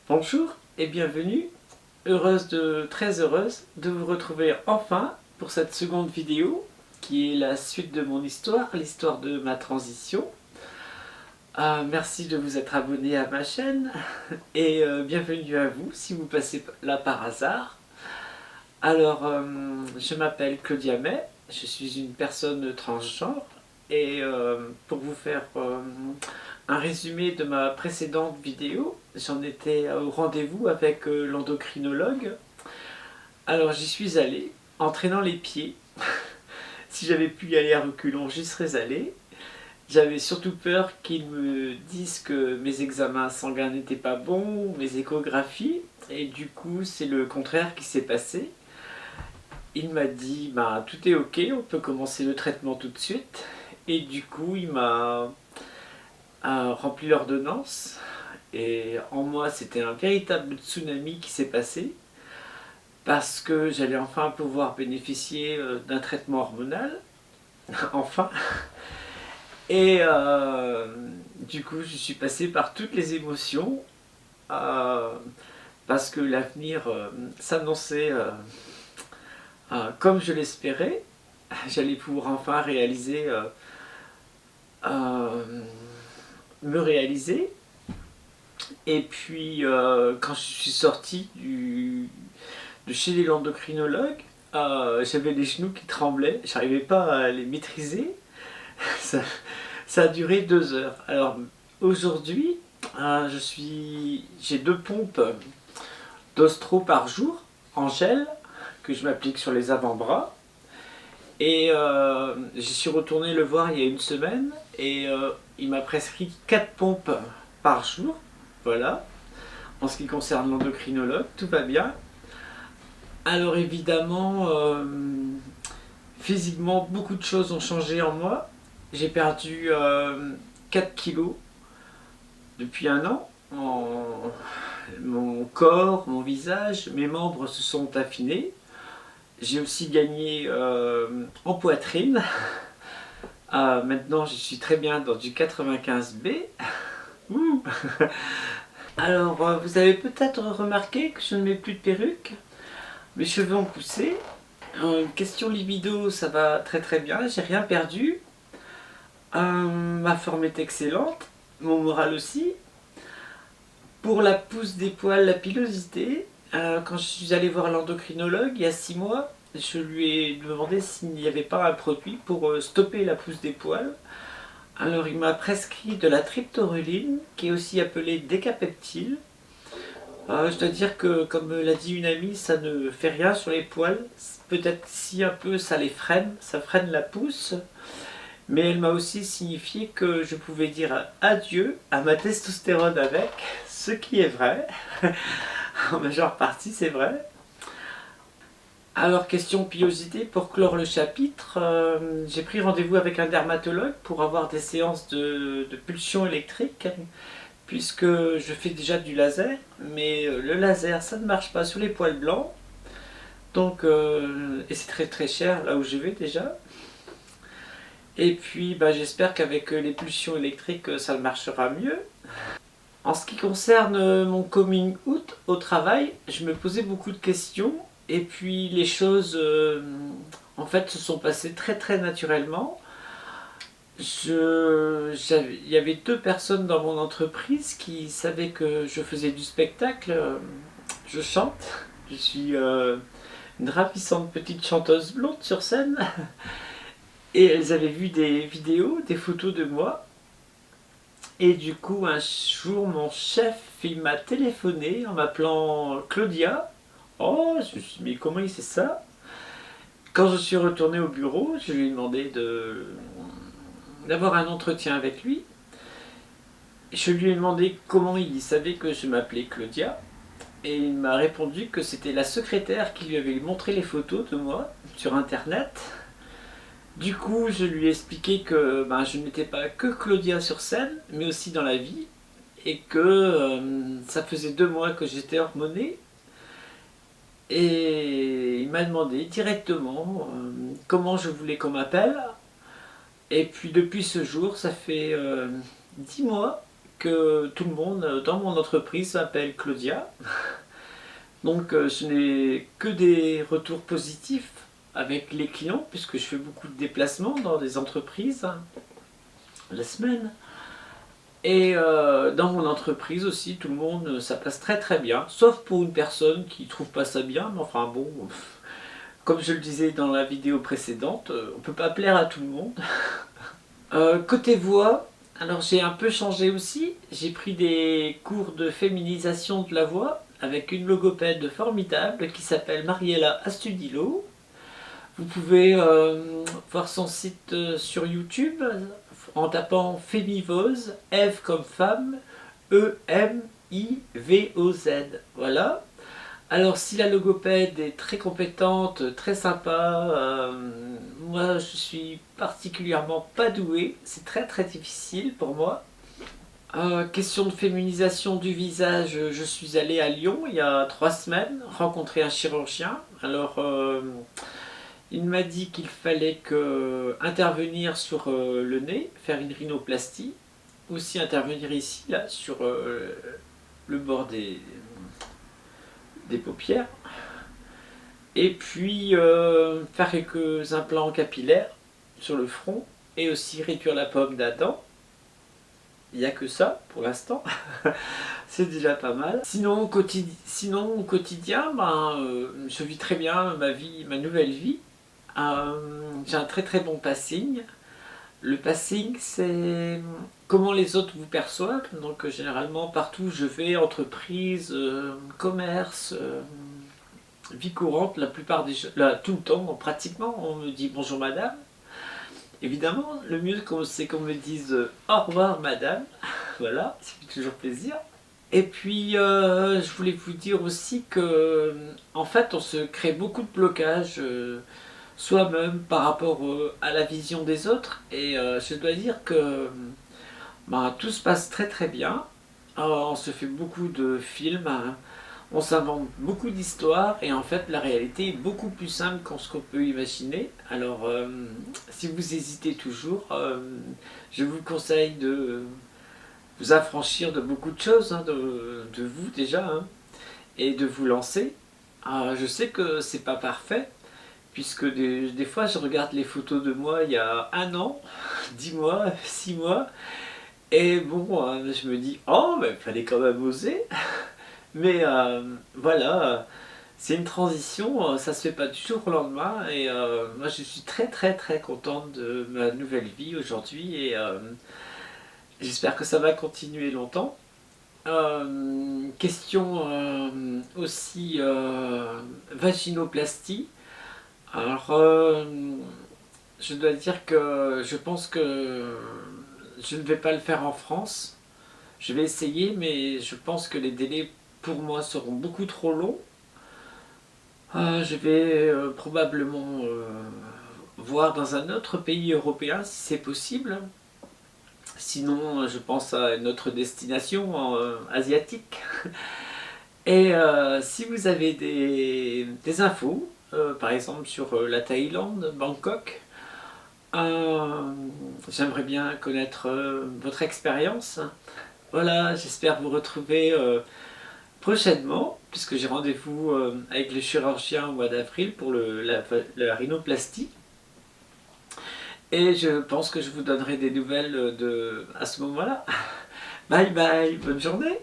Bonjour et bienvenue, très heureuse de vous retrouver enfin pour cette seconde vidéo qui est la suite de mon histoire, l'histoire de ma transition. Merci de vous être abonné à ma chaîne et bienvenue à vous si vous passez là par hasard. Alors, je m'appelle Claudia May, je suis une personne transgenre et pour vous faire un résumé de ma précédente vidéo, j'en étais au rendez-vous avec l'endocrinologue. Alors j'y suis allée, en traînant les pieds. Si j'avais pu y aller à reculons, j'y serais allée. J'avais surtout peur qu'ils me disent que mes examens sanguins n'étaient pas bons, mes échographies, et du coup c'est le contraire qui s'est passé. Il m'a dit bah, tout est ok, on peut commencer le traitement tout de suite. Et du coup il m'a rempli l'ordonnance. Et en moi c'était un véritable tsunami qui s'est passé. Parce que j'allais enfin pouvoir bénéficier d'un traitement hormonal. Enfin. Et du coup je suis passé par toutes les émotions. Parce que l'avenir s'annonçait comme je l'espérais. J'allais pouvoir enfin me réaliser. Et puis quand je suis sorti de chez l'endocrinologue, j'avais les genoux qui tremblaient, j'arrivais pas à les maîtriser. Ça a duré 2 heures. Alors aujourd'hui, j'ai 2 pompes d'ostro par jour en gel que je m'applique sur les avant-bras. Et j'y suis retourné le voir il y a une semaine et il m'a prescrit 4 pompes par jour. Voilà. En ce qui concerne l'endocrinologue, tout va bien. Alors évidemment, physiquement, beaucoup de choses ont changé en moi. J'ai perdu 4 kilos depuis un an. Mon corps, mon visage, mes membres se sont affinés. J'ai aussi gagné en poitrine. Maintenant, je suis très bien dans du 95B. Ouh. Alors, vous avez peut-être remarqué que je ne mets plus de perruque. Mes cheveux ont poussé. Question libido, ça va très très bien, j'ai rien perdu. Ma forme est excellente, mon moral aussi. Pour la pousse des poils, la pilosité, quand je suis allée voir l'endocrinologue il y a 6 mois, je lui ai demandé s'il n'y avait pas un produit pour stopper la pousse des poils. Alors il m'a prescrit de la triptoruline, qui est aussi appelée décapeptile. Je dois dire que, comme l'a dit une amie, ça ne fait rien sur les poils. Peut-être si un peu ça les freine, ça freine la pousse. Mais elle m'a aussi signifié que je pouvais dire adieu à ma testostérone avec, ce qui est vrai. En majeure partie, c'est vrai. Alors, question pilosité, pour clore le chapitre, j'ai pris rendez-vous avec un dermatologue pour avoir des séances de pulsion électrique, puisque je fais déjà du laser, mais le laser, ça ne marche pas sur les poils blancs. Donc, et c'est très très cher là où je vais déjà. Et puis j'espère qu'avec les pulsions électriques ça marchera mieux. En ce qui concerne mon coming out au travail, je me posais beaucoup de questions et puis les choses en fait se sont passées très très naturellement. Il y avait 2 personnes dans mon entreprise qui savaient que je faisais du spectacle. Je chante, je suis une ravissante petite chanteuse blonde sur scène. Et elles avaient vu des vidéos, des photos de moi. Et du coup, un jour, mon chef, il m'a téléphoné en m'appelant Claudia. Oh, je me suis dit, mais comment il sait ça? Quand je suis retourné au bureau, je lui ai demandé d'avoir un entretien avec lui. Je lui ai demandé comment il savait que je m'appelais Claudia. Et il m'a répondu que c'était la secrétaire qui lui avait montré les photos de moi sur internet. Du coup, je lui ai expliqué que je n'étais pas que Claudia sur scène, mais aussi dans la vie, et que ça faisait 2 mois que j'étais hormonée. Et il m'a demandé directement comment je voulais qu'on m'appelle. Et puis depuis ce jour, ça fait 10 mois que tout le monde dans mon entreprise s'appelle Claudia. Donc je n'ai que des retours positifs avec les clients puisque je fais beaucoup de déplacements dans des entreprises la semaine. Et dans mon entreprise aussi, tout le monde, ça passe très très bien, sauf pour une personne qui trouve pas ça bien, mais enfin bon, comme je le disais dans la vidéo précédente, on peut pas plaire à tout le monde. Côté voix, alors j'ai un peu changé aussi, j'ai pris des cours de féminisation de la voix avec une logopède formidable qui s'appelle Mariella Astudillo. Vous pouvez voir son site sur YouTube en tapant Fémivoz, Eve comme femme, E-M-I-V-O-Z. Voilà. Alors si la logopède est très compétente, très sympa, moi je suis particulièrement pas douée, c'est très très difficile pour moi. Question de féminisation du visage, je suis allée à Lyon il y a 3 semaines rencontrer un chirurgien. Alors il m'a dit qu'il fallait intervenir sur le nez, faire une rhinoplastie, aussi intervenir ici, là, sur le bord des paupières, et puis faire quelques implants capillaires sur le front, et aussi réduire la pomme d'Adam. Il n'y a que ça pour l'instant, c'est déjà pas mal. Sinon au quotidien, je vis très bien ma nouvelle vie. J'ai un très très bon passing. Le passing, c'est comment les autres vous perçoivent. Donc généralement partout où je vais, entreprise, commerce, vie courante, la plupart des tout le temps, pratiquement, on me dit bonjour madame. Évidemment, le mieux c'est qu'on me dise au revoir madame. Voilà, ça fait toujours plaisir. Et puis, je voulais vous dire aussi que, en fait, on se crée beaucoup de blocages soi-même par rapport à la vision des autres. Et je dois dire que tout se passe très très bien. On se fait beaucoup de films, hein. On s'invente beaucoup d'histoires et en fait la réalité est beaucoup plus simple que ce qu'on peut imaginer. Alors si vous hésitez toujours, je vous conseille de vous affranchir de beaucoup de choses, hein, de vous déjà, hein, et de vous lancer. Je sais que c'est pas parfait, puisque des fois je regarde les photos de moi il y a 1 an, 10 mois, 6 mois, et bon, je me dis, oh, mais il fallait quand même oser. Mais voilà, c'est une transition, ça se fait pas du jour au lendemain, et moi je suis très très très contente de ma nouvelle vie aujourd'hui, et j'espère que ça va continuer longtemps. Question aussi vaginoplastie. Alors, je dois dire que je pense que je ne vais pas le faire en France. Je vais essayer, mais je pense que les délais pour moi seront beaucoup trop longs. Je vais probablement voir dans un autre pays européen si c'est possible. Sinon, je pense à une autre destination asiatique. Et si vous avez des infos, par exemple sur la Thaïlande, Bangkok, j'aimerais bien connaître votre expérience. Voilà, j'espère vous retrouver prochainement, puisque j'ai rendez-vous avec le chirurgien au mois d'avril pour la rhinoplastie. Et je pense que je vous donnerai des nouvelles à ce moment-là. Bye bye, bonne journée.